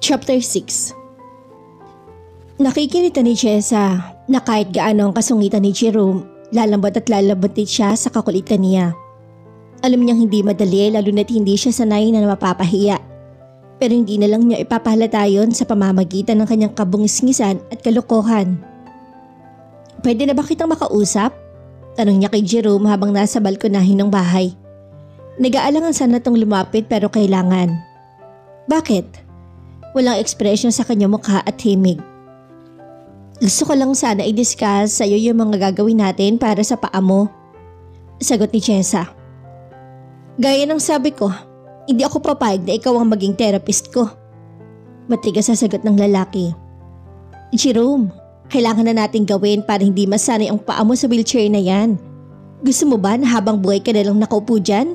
Chapter 6. Nakikinita ni Jessa na kahit gaano ang kasungitan ni Jerome, lalambot at lalambot din siya sa kakulitan niya. Alam niyang hindi madali lalo na't hindi siya sanay na mapapahiya. Pero hindi na lang niya ipapahalata yun sa pamamagitan ng kanyang kabungisngisan at kalokohan. "Pwede na ba kitang makausap?" Tanong niya kay Jerome habang nasa balkonahin ng bahay. Nag-aalangan sana tong lumapit pero kailangan. "Bakit?" Walang ekspresyon sa kanyang mukha at himig. "Gusto ko lang sana i-discuss sa'yo yung mga gagawin natin para sa paa mo," sagot ni Jessa. "Gaya ng sabi ko, hindi ako papayag na ikaw ang maging therapist ko," matigas sa sagot ng lalaki. "Jerome, kailangan na natin gawin para hindi masanay ang paa mo sa wheelchair na yan. Gusto mo ba na habang buhay ka na lang nakaupo dyan?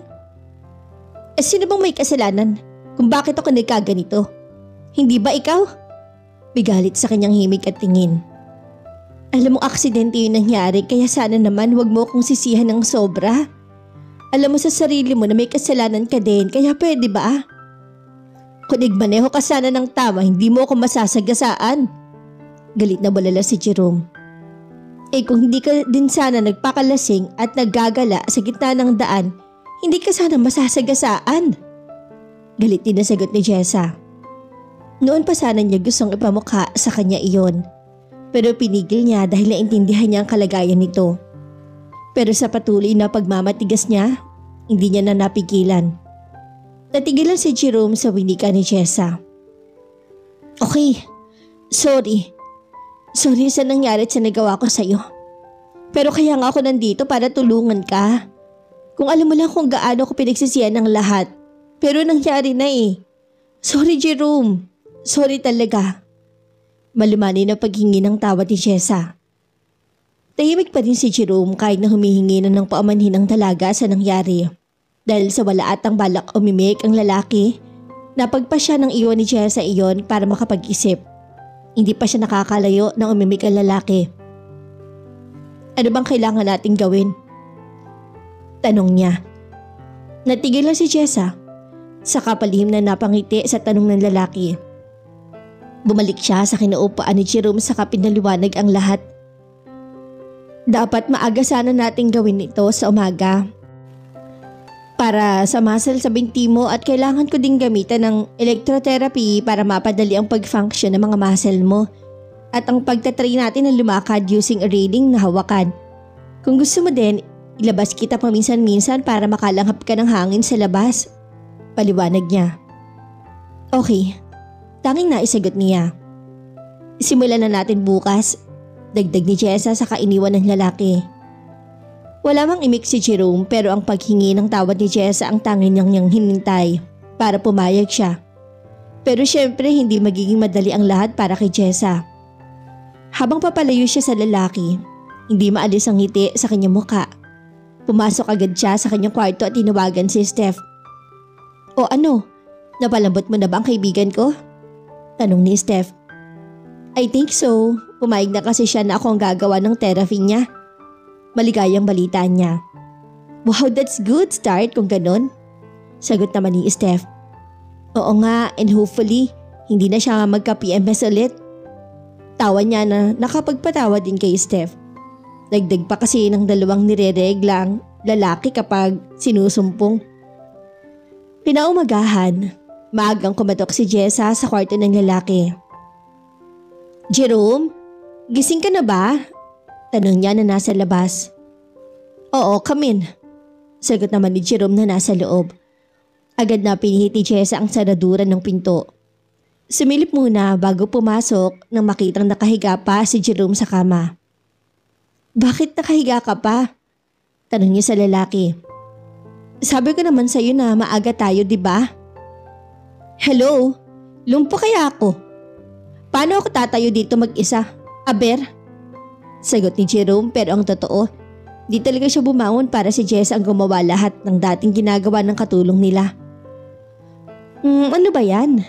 Sino bang may kasalanan kung bakit ako nagkaganito? Hindi ba ikaw?" Bigalit sa kanyang himig at tingin. "Alam mo aksidente yung nangyari kaya sana naman wag mo akong sisihan ng sobra. Alam mo sa sarili mo na may kasalanan ka din kaya pwede ba? Kung nagmaneho ka sana ng tama hindi mo ako masasagasaan." Galit na bulala si Jerome. Kung hindi ka din sana nagpakalasing at naggagala sa gitna ng daan, hindi ka sana masasagasaan. Galit din na sagot ni Jessa. Noon pa sana niya gustong ipamukha sa kanya iyon. Pero pinigil niya dahil naintindihan niya ang kalagayan nito. Pero sa patuloy na pagmamatigas niya, hindi niya na napigilan. Natigilan si Jerome sa winika ni Jessa. "Okay, sorry. Sorry sa nangyari at sa nagawa ko sa'yo. Pero kaya nga ako nandito para tulungan ka. Kung alam mo lang kung gaano ko pinagsisihan ng lahat. Pero nangyari na eh. Sorry Jerome. Sorry talaga." Malumanay na paghingi ng tawad ni Jessa. Tahimik pa rin si Jerome kahit na humihingi na ng paumanhin ng dalaga sa nangyari. Dahil sa wala atang balak umimik ang lalaki, napagpa siya ng iwan ni Jessa iyon para makapag-isip. Hindi pa siya nakakalayo na umimik ang lalaki. "Ano bang kailangan nating gawin?" tanong niya. Natigil lang si Jessa. Saka palihim na napangiti sa tanong ng lalaki. Bumalik siya sa kinaupaan ni Jerome saka pinaliwanag ang lahat. "Dapat maaga sana nating gawin ito sa umaga. Para sa muscle sa binti mo at kailangan ko ding gamitan ng electrotherapy para mapadali ang pag-function ng mga muscle mo at ang pagtatry natin ng lumakad using a railing na hawakan. Kung gusto mo din, ilabas kita paminsan-minsan para makalanghap ka ng hangin sa labas." Paliwanag niya. "Okay," tanging naisagot niya. "Simulan na natin bukas," dagdag ni Jessa sa kainiwan ng lalaki. Wala mang imik si Jerome pero ang paghingi ng tawad ni Jessa ang tanging niyang hinintay para pumayag siya. Pero syempre hindi magiging madali ang lahat para kay Jessa. Habang papalayo siya sa lalaki, hindi maalis ang ngiti sa kanyang muka. Pumasok agad siya sa kanyang kwarto at tinawagan si Steph. "O ano, napalambot mo na ba ang kaibigan ko?" tanong ni Steph. "I think so. Pumayag na kasi siya na ako ang gagawa ng therapy niya." Maligayang balita niya. "Wow, that's good start kung ganun," sagot naman ni Steph. "Oo nga, and hopefully, hindi na siya magka-PMS ulit." Tawa niya na nakapagpatawa din kay Steph. Dagdag pa kasi ng dalawang nire-reglang lalaki kapag sinusumpong. Pinaumagahan, maagang kumatok si Jessa sa kwarto ng lalaki. "Jerome, gising ka na ba?" tanong niya na nasa labas. "Oo, come in," sagot naman ni Jerome na nasa loob. Agad na pinihit ni Jessa ang saraduran ng pinto. Sumilip muna bago pumasok nang makitang nakahiga pa si Jerome sa kama. "Bakit nakahiga ka pa?" tanong niya sa lalaki. "Sabi ko naman sa'yo na maaga tayo, di ba?" "Hello? Lumpo kaya ako? Paano ako tatayo dito mag-isa? Aber?" sagot ni Jerome pero ang totoo, di talaga siya bumangon para si Jessa ang gumawa lahat ng dating ginagawa ng katulong nila. Ano ba yan?"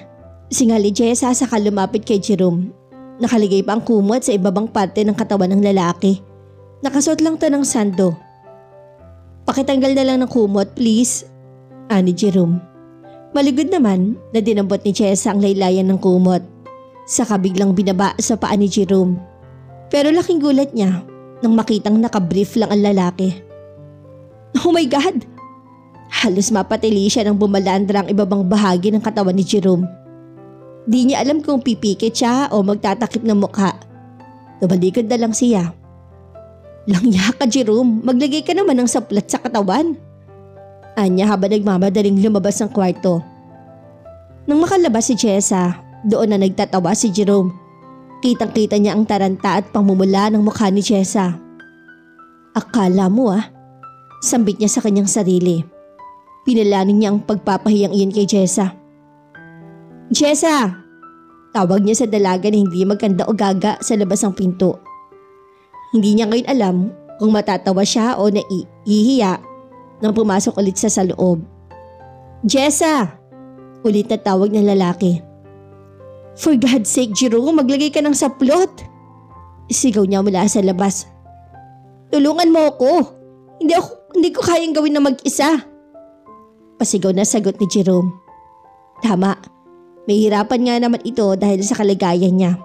singal ni Jessa saka lumapit kay Jerome. Nakaligay pa ang kumot sa ibabang parte ng katawan ng lalaki. Nakasuot lang to ng sando. "Pakitanggal na lang ng kumot please," ani Jerome. Maligod naman na dinambot ni Chesa ang laylayan ng kumot. Saka biglang binaba sa paa ni Jerome. Pero laking gulat niya nang makitang nakabrief lang ang lalaki. Oh my God! Halos mapatili siya nang bumalandra ang ibabang bahagi ng katawan ni Jerome. Di niya alam kung pipikit siya o magtatakip ng mukha. Tumalikod na lang siya. Langya ka, Jerome, maglagay ka naman ng saplat sa katawan. Anya habang nagmamadaling lumabas ng kwarto. Nang makalabas si Chesa, doon na nagtatawa si Jerome. Kitang-kita niya ang taranta at pangmumula ng mukha ni Chesa. Akala mo sambit niya sa kanyang sarili. Pinalanin niya ang pagpapahiyang iyon kay Chesa. Chesa! Tawag niya sa dalaga na hindi magkanda o gaga sa labas ng pinto. Hindi niya ngayon alam kung matatawa siya o naihiya nang pumasok ulit sa loob. Chesa! Ulit na tawag ng lalaki. For God's sake, Jerome, maglagay ka ng saplot! Sigaw niya mula sa labas. Tulungan mo ako! Hindi ko kayang gawin na mag-isa! Pasigaw na sagot ni Jerome. Tama, may hirapan nga naman ito dahil sa kalagayan niya.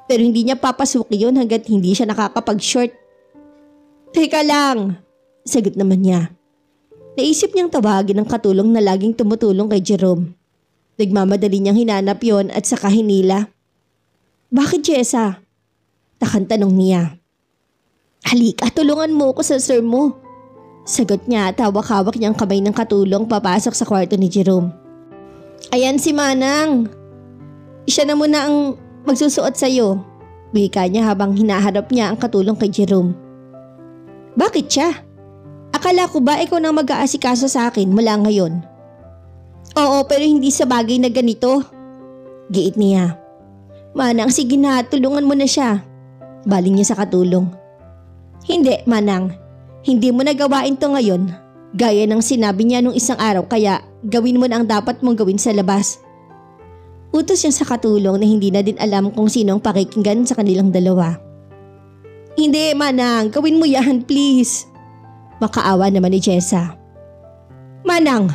Pero hindi niya papasuki yun hanggat hindi siya nakakapag-short. Teka lang! Sagot naman niya. Naisip niyang tawagin ang katulong na laging tumutulong kay Jerome. Nagmamadali niyang hinanap yon at saka hinila. Bakit, Chesa? Takang tanong niya. Halika, tulungan mo ko sa sir mo. Sagot niya at hawak-hawak niyang kamay ng katulong papasok sa kwarto ni Jerome. Ayan si Manang. Siya na muna ang magsusuot sa'yo. Wika niya habang hinaharap niya ang katulong kay Jerome. Bakit siya? Akala ko ba ikaw nang mag-aasikaso sa akin mula ngayon? Oo, pero hindi sa bagay na ganito. Giit niya. Manang, sige na, tulungan mo na siya. Baling niya sa katulong. Hindi, Manang. Hindi mo nagawain to ngayon. Gaya ng sinabi niya nung isang araw kaya gawin mo na ang dapat mong gawin sa labas. Utos niya sa katulong na hindi na din alam kung sino ang pakikinggan sa kanilang dalawa. Hindi, Manang. Gawin mo yan, please. Makaawa naman ni Chesa. Manang!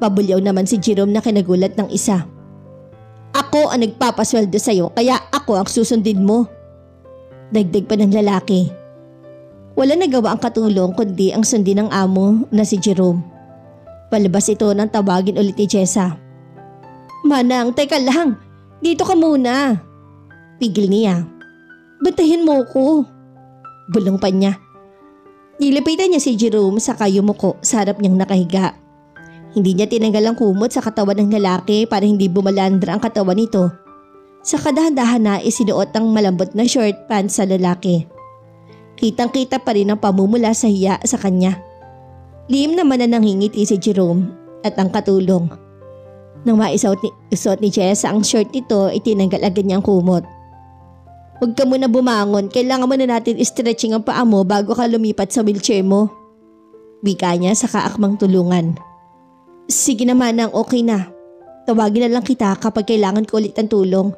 Pabulyaw naman si Jerome na kinagulat ng isa. Ako ang nagpapasweldo sa'yo kaya ako ang susundin mo. Dagdag pa ng lalaki. Wala nagawa ang katulong kundi ang sundin ng amo na si Jerome. Palabas ito nang tawagin ulit ni Chesa. Manang, teka lang. Dito ka muna. Pigil niya. Bantahin mo ko. Bulong pa niya. Nilapitan niya si Jerome sa yumuko sa harap niyang nakahiga. Hindi niya tinanggal ang kumot sa katawan ng lalaki para hindi bumalandra ang katawan nito. Sa kadahan-dahan na isinuot ang malambot na short pants sa lalaki. Kitang-kita pa rin ang pamumula sa hiya sa kanya. Lihim naman na nanghingiti si Jerome at ang katulong. Nang maisuot ni Chesa ang shirt nito, itinanggal agad niya ang kumot. Huwag ka muna bumangon, kailangan muna natin stretching ang paa mo bago ka lumipat sa wheelchair mo. Wika niya sa kaakmang tulungan. Sige naman nang okay na. Tawagin na lang kita kapag kailangan ko ulit ng tulong.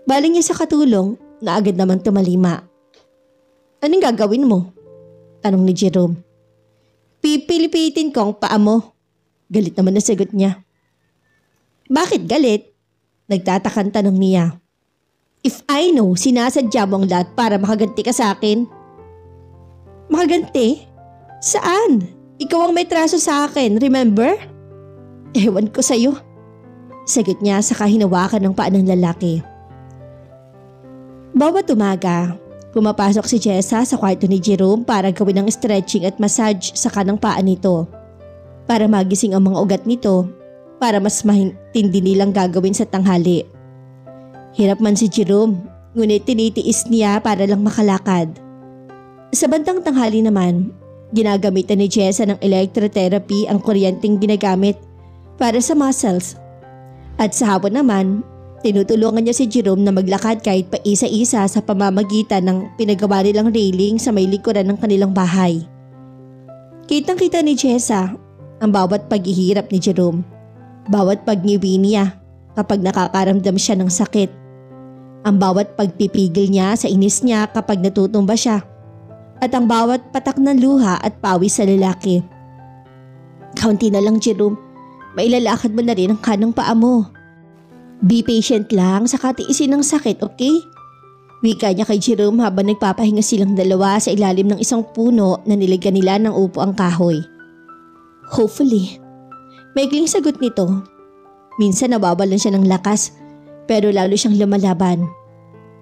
Baling niya sa katulong na agad naman tumalima. Anong gagawin mo? Tanong ni Jerome. Pipilipitin ko ang paa mo. Galit naman na sagot niya. Bakit galit? Nagtatakan tanong niya. If I know, sinasadya mo ang lahat para makaganti ka sa akin. Makaganti? Saan? Ikaw ang may traso sa akin, remember? Ewan ko sa'yo. Sagot niya sa kahinawakan ng paa ng lalaki. Bawat umaga, pumapasok si Chesa sa kwarto ni Jerome para gawin ng stretching at massage sa kanang paa nito. Para magising ang mga ugat nito, para mas mahintindi nilang gagawin sa tanghali. Hirap man si Jerome, ngunit tinitiis niya para lang makalakad. Sa bandang tanghali naman, ginagamitan ni Chesa ng electrotherapy ang kuryenteng ginagamit para sa muscles. At sa hapon naman, tinutulungan niya si Jerome na maglakad kahit pa isa-isa sa pamamagitan ng pinagawa nilang railing sa may likuran ng kanilang bahay. Kitang-kita ni Chesa ang bawat paghihirap ni Jerome, bawat pagniwi niya kapag nakakaramdam siya ng sakit. Ang bawat pagpipigil niya sa inis niya kapag natutumba siya at ang bawat patak ng luha at pawis sa lalaki. Kaunti na lang, Jerome. Mailalakad mo na rin ang kanang paa mo. Be patient lang sa katiisin ng sakit, okay? Wika niya kay Jerome habang nagpapahinga silang dalawa sa ilalim ng isang puno na nilagyan nila ng upo ang kahoy. Hopefully. Maikling sagot nito. Minsan nawawalan siya ng lakas pero lalo siyang lumalaban.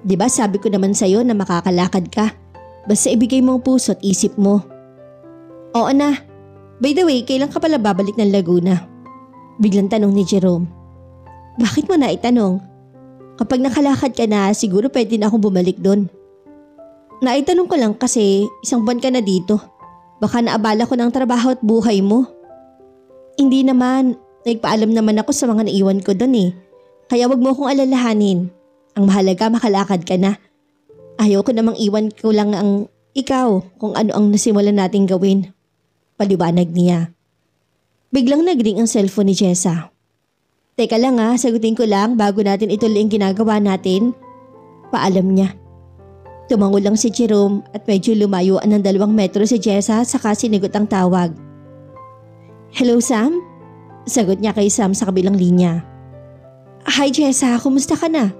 Diba sabi ko naman sa'yo na makakalakad ka? Basta ibigay mo ang puso at isip mo. Oo na. By the way, kailan ka pala babalik ng Laguna? Biglang tanong ni Jerome. Bakit mo na itanong? Kapag nakalakad ka na, siguro pwede na akong bumalik doon. Naitanong ko lang kasi isang buwan ka na dito. Baka naabala ko ng trabaho at buhay mo. Hindi naman. Nagpaalam naman ako sa mga naiwan ko doon eh. Kaya wag mo akong alalahanin. Ang mahalaga makalakad ka na. Ayaw ko namang iwan ko lang ang ikaw kung ano ang nasimulan nating gawin. Paliwanag niya. Biglang nagring ang cellphone ni Jessa. Teka lang sagutin ko lang bago natin ituloy ang ginagawa natin. Paalam niya. Tumango lang si Jerome at medyo lumayuan ng 2 metro si Jessa saka sinigot ang tawag. Hello Sam? Sagot niya kay Sam sa kabilang linya. Hi Jessa, kumusta ka na?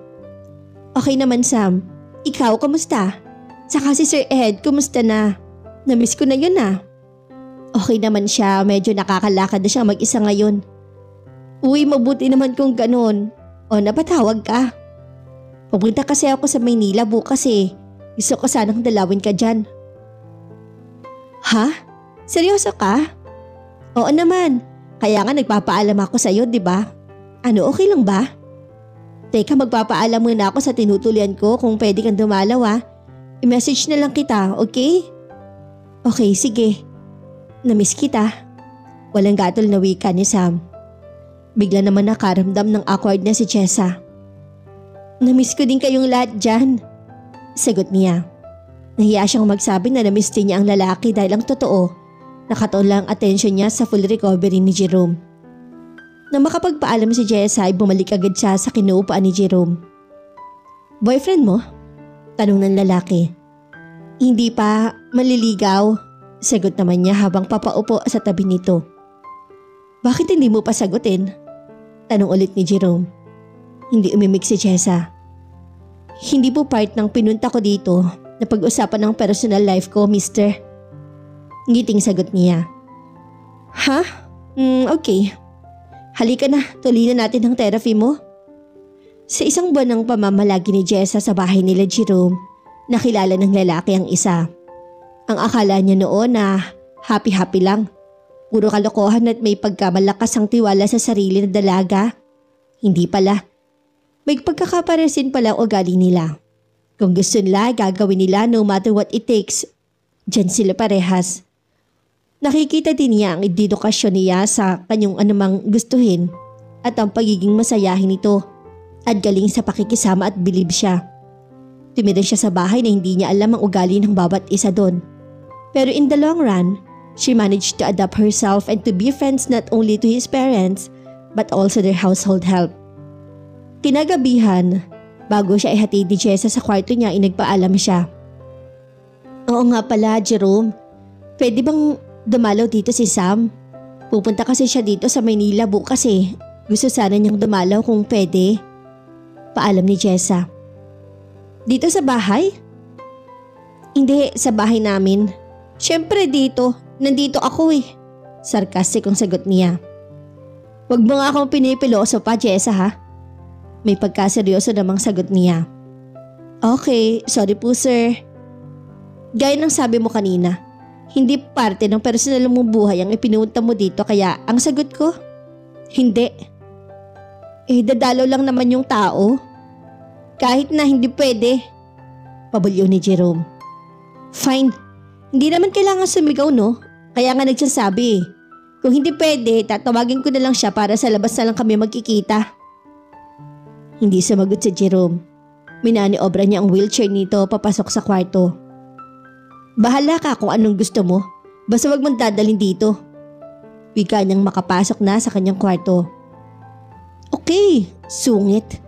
Okay naman Sam. Ikaw, kumusta? Saka si Sir Ed, kumusta na? Namiss ko na yun Okay naman siya, medyo nakakalakad na siya mag-isa ngayon. Uy, mabuti naman kung ganun. O napatawag ka. Pupunta kasi ako sa Maynila bukas eh. Gusto ko sanang dalawin ka dyan. Ha? Seryoso ka? Oo naman. Kaya nga nagpapaalam ako sa'yo, di ba? Ano, okay lang ba? Teka, magpapaalam muna ako sa tinutuloyan ko kung pwede kang dumalaw I-message na lang kita, okay? Okay, sige. Namiss kita. Walang gatol na wika ni Sam. Bigla naman nakaramdam ng awkwardness si Jessa. Namiss ko din kayong lahat dyan. Sagot niya. Nahiya siyang magsabi na namiss din niya ang lalaki dahil ang totoo, nakataon lang ang atensyon niya sa full recovery ni Jerome. Nang makapagpaalam si Jessa ay bumalik agad siya sa kinuupaan ni Jerome. Boyfriend mo? Tanong ng lalaki. Hindi pa, maliligaw. Sagot naman niya habang papaupo sa tabi nito. Bakit hindi mo pa sagutin? Tanong ulit ni Jerome. Hindi umimik si Jessa. Hindi po part ng pinunta ko dito na pag-usapan ng personal life ko, mister. Ngiting sagot niya. Ha? Okay. Halika na, tuloy na natin ang therapy mo. Sa isang buwan ng pamamalagi ni Jessa sa bahay nila Jerome, nakilala ng lalaki ang isa. Ang akala niya noon na happy-happy lang. Puro kalokohan at may pagkamalakas ang tiwala sa sarili na dalaga. Hindi pala. May pagkakaparesin pala ang ugali nila. Kung gusto nila, gagawin nila no matter what it takes. Diyan sila parehas. Nakikita din niya ang edukasyon niya sa kanyang anumang gustuhin at ang pagiging masayahin nito at galing sa pakikisama at bilib siya. Tumira siya sa bahay na hindi niya alam ang ugali ng bawat isa doon. Pero in the long run, she managed to adapt herself and to be friends not only to his parents but also their household help. Kinagabihan, bago siya ihatid ni Jessa sa kwarto niya ay nagpaalam siya. Oo nga pala Jerome, pwede bang dumalaw dito si Sam? Pupunta kasi siya dito sa Maynila bukas eh. Gusto sana niyang dumalaw kung pwede. Paalam ni Jessa. Dito sa bahay? Hindi, sa bahay namin. Siyempre dito, nandito ako eh. Sarcastic ang sagot niya. Huwag mo nga akong pinipiloso pa, Jessa ha? May pagkaseryoso namang sagot niya. Okay, sorry po sir. Gaya ng sabi mo kanina, hindi parte ng personal mong buhay ang ipinunta mo dito kaya ang sagot ko, hindi. Dadalaw lang naman yung tao. Kahit na hindi pwede. Pabulyo ni Jerome. Fine. Hindi naman kailangan sumigaw no? Kaya nga nagsasabi eh. Kung hindi pwede, tatawagin ko na lang siya para sa labas na lang kami magkikita. Hindi sumagot si Jerome. Minaniobra niya ang wheelchair nito papasok sa kwarto. Bahala ka kung anong gusto mo. Basta wag mong dadalhin dito. Wika niyang makapasok na sa kanyang kwarto. Okay, sungit.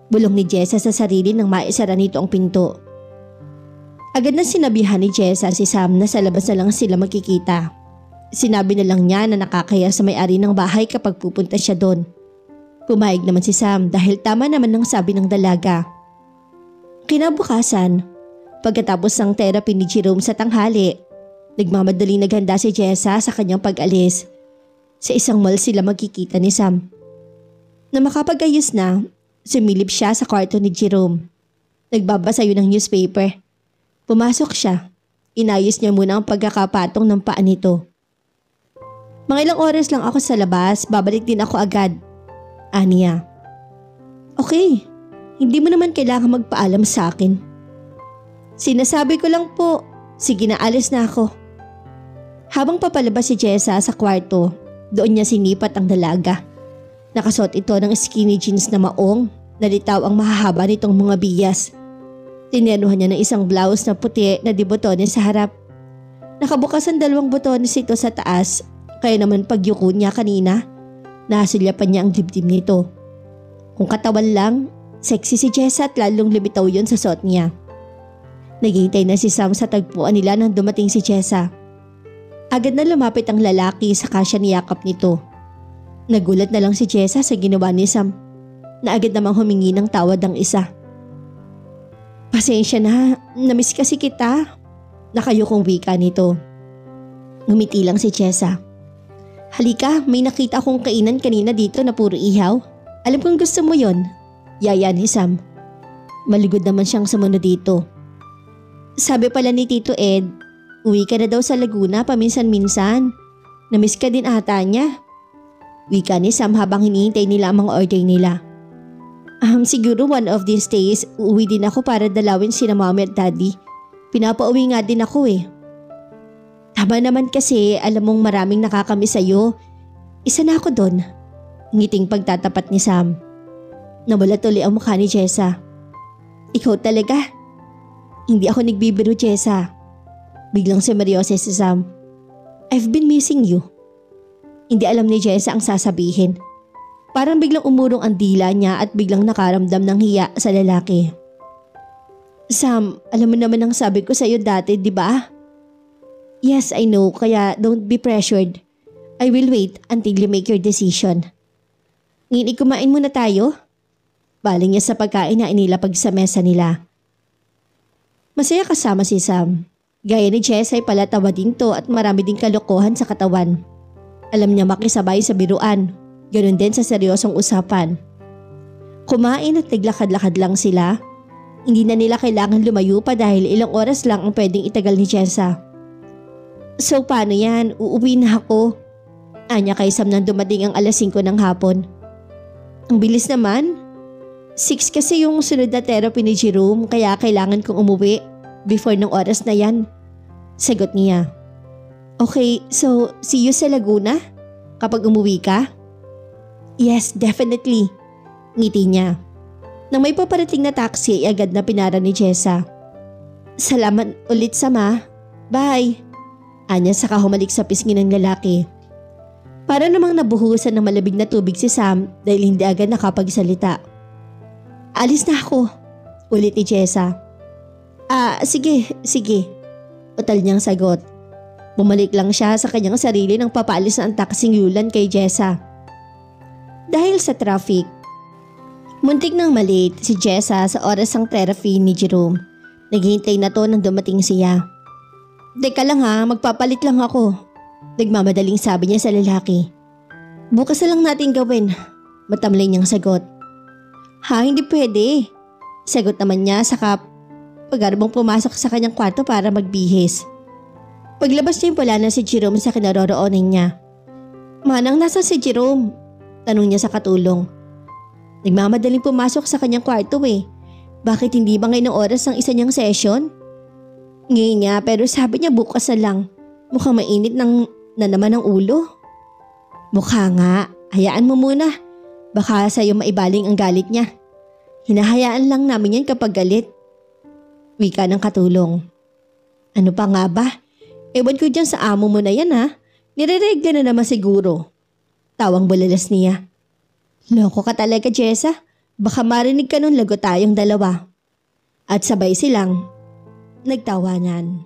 Bulong ni Jessa sa sarili nang maisara nito ang pinto. Agad na sinabihan ni Jessa si Sam na sa labas na lang sila magkikita. Sinabi na lang niya na nakakaya sa may-ari ng bahay kapag pupunta siya doon. Pumayag naman si Sam dahil tama naman ang sabi ng dalaga. Kinabukasan, pagkatapos ng therapy ni Jerome sa tanghali, nagmamadaling naghanda si Jessa sa kanyang pag-alis. Sa isang mall sila magkikita ni Sam. Na makapag-ayos na, sumilip siya sa kwarto ni Jerome. Nagbabasa yun ng newspaper. Pumasok siya. Inayos niya muna ang pagkakapatong ng paa nito. Mga ilang oras lang ako sa labas, babalik din ako agad. Aniya. Okay, hindi mo naman kailangan magpaalam sa akin. Sinasabi ko lang po, sige na alis na ako. Habang papalabas si Jessa sa kwarto, doon niya sinipat ang dalaga. Nakasuot ito ng skinny jeans na maong, nalitaw ang mahahaba nitong mga biyas. Tinenuhan niya ng isang blouse na puti na di botones sa harap. Nakabukas ang 2 botones ito sa taas, kaya naman pagyuko niya kanina, nahasilyapan niya ang dibdib nito. Kung katawan lang, sexy si Jessa at lalong lumitaw yun sa suot niya. Naghihintay na si Sam sa tagpuan nila nang dumating si Jessa. Agad na lumapit ang lalaki sa kasya niyakap nito. Nagulat na lang si Jessa sa ginawa ni Sam, na agad namang humingi ng tawad ang isa. Pasensya na, namiss kasi kita. Nakayukong wika nito. Ngumiti lang si Jessa. Halika, may nakita akong kainan kanina dito na puro ihaw. Alam kong gusto mo yon. Yaya ni Sam. Maligod naman siyang sumunod dito. Sabi pala ni Tito Ed, uwi ka na daw sa Laguna paminsan-minsan. Namiss ka din ata niya. Wika ni Sam habang hinihintay nila ang mga order nila. Siguro one of these days, uuwi din ako para dalawin sina mommy at daddy. Pinapauwi nga din ako eh. Tama naman kasi alam mong maraming nakakamiss sa'yo. Isa na ako doon. Ngiting pagtatapat ni Sam. Nawala tuloy ang mukha ni Jessa. Ikaw talaga? Hindi ako nagbibiro, Jessa. Biglang sumeryoso si Sam. I've been missing you. Hindi alam ni Jessa ang sasabihin. Parang biglang umurong ang dila niya at biglang nakaramdam ng hiya sa lalaki. Sam, alam mo naman ang sabi ko sa'yo dati, di ba? Yes, I know, kaya don't be pressured. I will wait until you make your decision. Ngayon kumain muna tayo. Baling niya sa pagkain na inilapag sa mesa nila. Masaya kasama si Sam. Gaya ni Jess ay palatawa din to at marami ding kalokohan sa katawan. Alam niya makisabay sa biruan. Ganon din sa seryosong usapan. Kumain at naglakad-lakad lang sila. Hindi na nila kailangan lumayo pa dahil ilang oras lang ang pwedeng itagal ni Jessa. So paano yan? Uuwi na ako. Anya kay Sam nang dumating ang alas 5 ng hapon. Ang bilis naman. 6 kasi yung sunod na therapy ni Jerome kaya kailangan kong umuwi before ng oras na yan. Sagot niya. Okay, so see you sa Laguna? Kapag umuwi ka? Yes, definitely. Ngiti niya. Nang may paparating na taxi ay agad na pinara ni Jessa. Salamat ulit Sama. Bye. Anya saka humalik sa pisngi ng lalaki. Para namang nabuhusan ng malabig na tubig si Sam dahil hindi agad nakapagsalita. Alis na ako. Ulit ni Jessa. Sige. Utal niyang sagot. Bumalik lang siya sa kanyang sarili nang papaalis na ang taksing yulan kay Jessa. Dahil sa traffic, muntik nang malate si Jessa sa oras ng therapy ni Jerome. Naghihintay na to nang dumating siya. Teka lang ha, magpapalit lang ako. Nagmamadaling sabi niya sa lalaki. Bukas na lang natin gawin. Matamlay niyang sagot. Ha, hindi pwede. Sagot naman niya saka pagarbang pumasok sa kanyang kwarto para magbihis. Paglabas niya wala na si Jerome sa kinaroroonan niya. Manang nasa si Jerome? Tanong niya sa katulong. Nagmamadaling pumasok sa kanyang kwarto eh. Bakit hindi ba ngayon ang oras ng isa niyang session? Ngayon niya pero sabi niya bukas na lang. Mukhang mainit na naman ang ulo. Mukha nga, hayaan mo muna. Baka sa'yo maibaling ang galit niya. Hinahayaan lang namin yan kapag galit. Wika ng katulong. Ano pa nga ba? Ewan ko dyan sa amo mo na yan ha. Nireregla na naman siguro. Tawang bulalas niya. Loko ka talaga Jessa. Baka marinig ka nun lago tayong dalawa. At sabay silang nagtawanan.